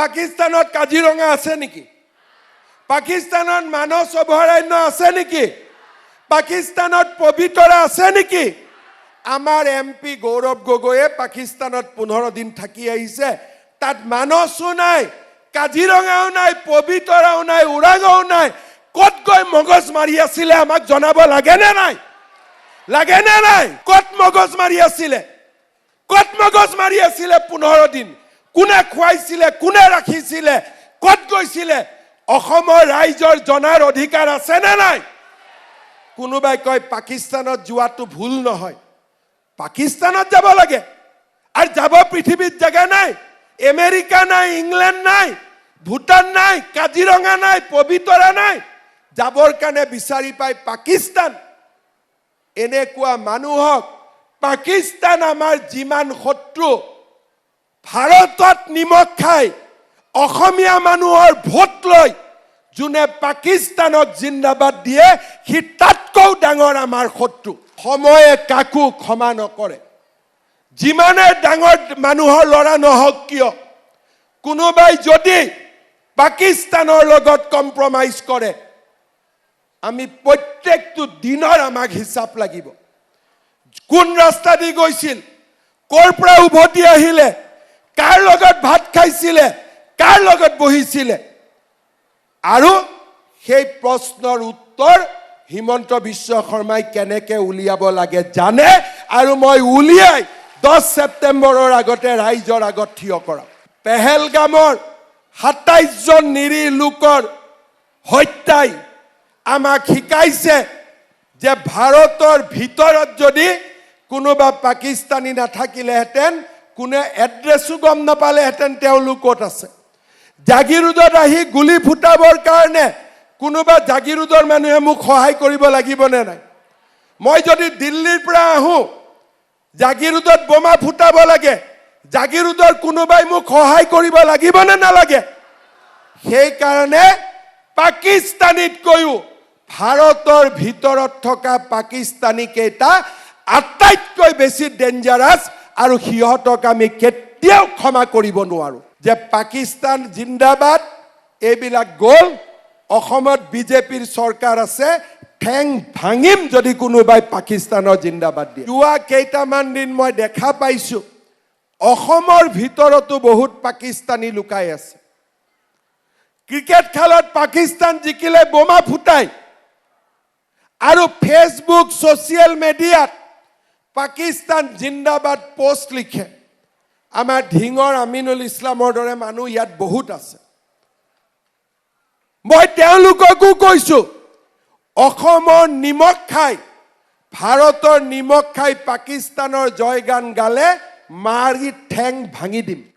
পাকিস্তানত কাজিৰঙা আছে নেকি? পাকিস্তানত মানস অভয়াৰণ্য আছে নেকি? পাকিস্তানত পবিতৰা আছে নেকি? আমাৰ এমপি গৌৰৱ গগৈয়ে পাকিস্তানত 15 দিন থাকি আহিছে। তাত মানসো নাই, কাজিৰঙাও নাই, পবিতৰাও নাই, ওৰাঙাও নাই। ক'ত গৈ মগজ মাৰি আছিলে আমাক জনাব লাগে নে নাই? লাগে নে নাই? ক'ত মগজ মাৰি আছিলে? ক'ত মগজ মাৰি আছিলে 15 দিন? কোনে খুৱাইছিলে? কোনে ৰাখিছিলে? ক'ত গৈছিলে? অসমৰ ৰাইজৰ জনাৰ অধিকাৰ আছে নে নাই? কোনোবাই কয় পাকিস্তানত যোৱাটো ভুল নহয়। পাকিস্তানত যাব লাগে। আৰু যাব পৃথিৱীত জাগা নাই। আমেৰিকা নাই, ইংলেণ্ড নাই, ভূটান নাই, কাজিৰঙা নাই, পবিতৰা নাই। যাবৰ কাৰণে বিচাৰি পাই পাকিস্তান। এনেকুৱা মানুহক পাকিস্তান আমাৰ যিমান শত্ৰু, ভাৰতত নিমখ খাই অসমীয়া মানুহৰ ভোট লৈ যোনে পাকিস্তানক জিন্দাবাদ দিয়ে, সি তাতকৈ ডাঙৰ আমাৰ শত্ৰু। সময়ে কাকো ক্ষমা নকৰে। যিমানে ডাঙৰ মানুহৰ ল'ৰা নহওক কিয়, কোনোবাই যদি পাকিস্তানৰ লগত কম্প্ৰমাইজ কৰে, আমি প্ৰত্যেকটো দিনৰ আমাক হিচাপ লাগিব। কোন ৰাস্তা দি গৈছিল, ক'ৰ পৰা উভতি আহিলে, কাৰ লগত ভাত খাইছিলে, কাৰ লগত বহিছিলে, আৰু সেই প্ৰশ্নৰ উত্তৰ হিমন্ত বিশ্ব শৰ্মাই কেনেকে উলিয়াব লাগে জানে। আৰু মই উলিয়াই 10 ছেপ্টেম্বৰৰ আগতে ৰাইজৰ আগত থিয় কৰা। পেহেলগামৰ 27 জন নিৰীহ লোকৰ হত্যাই আমাক শিকাইছে যে ভাৰতৰ ভিতৰত যদি কোনোবা পাকিস্তানী নাথাকিলেহেঁতেন, কোনে এড্ৰেছো গম নাপালেহেঁতেন তেওঁলোক ক'ত আছে। জাগিৰোডত আহি গুলি ফুটাবৰ কাৰণে কোনোবা জাগিৰোডৰ মানুহে মোক সহায় কৰিব লাগিব নে নাই? মই যদি দিল্লীৰ পৰা আহোঁ, জাগিৰোডত বোমা ফুটাব লাগে, জাগিৰোডৰ কোনোবাই মোক সহায় কৰিব লাগিব নে নালাগে? সেইকাৰণে পাকিস্তানীতকৈও ভাৰতৰ ভিতৰত থকা পাকিস্তানী কেইটা আটাইতকৈ বেছি ডেঞ্জাৰাছ। আৰু সিহঁতক আমি কেতিয়াও ক্ষমা কৰিব নোৱাৰোঁ। যে পাকিস্তান জিন্দাবাদ এইবিলাক গ'ল, অসমত বিজেপিৰ চৰকাৰ আছে, ঠেং ভাঙিম যদি কোনোবাই পাকিস্তানৰ জিন্দাবাদ দিয়ে। যোৱা কেইটামান দিন মই দেখা পাইছোঁ অসমৰ ভিতৰতো বহুত পাকিস্তানী লুকাই আছে। ক্ৰিকেট খেলত পাকিস্তান জিকিলে বোমা ফুটাই, আৰু ফেচবুক ছ'চিয়েল মিডিয়াত পাকিস্তান জিন্দাবাদ পোষ্ট লিখে। আমাৰ ঢিঙৰ আমিনুল ইছলামৰ দৰে মানুহ ইয়াত বহুত আছে। মই তেওঁলোককো কৈছোঁ, অসমৰ নিমখ খাই, ভাৰতৰ নিমখ খাই পাকিস্তানৰ জয়গান গালে মাৰি ঠেং ভাঙি দিম।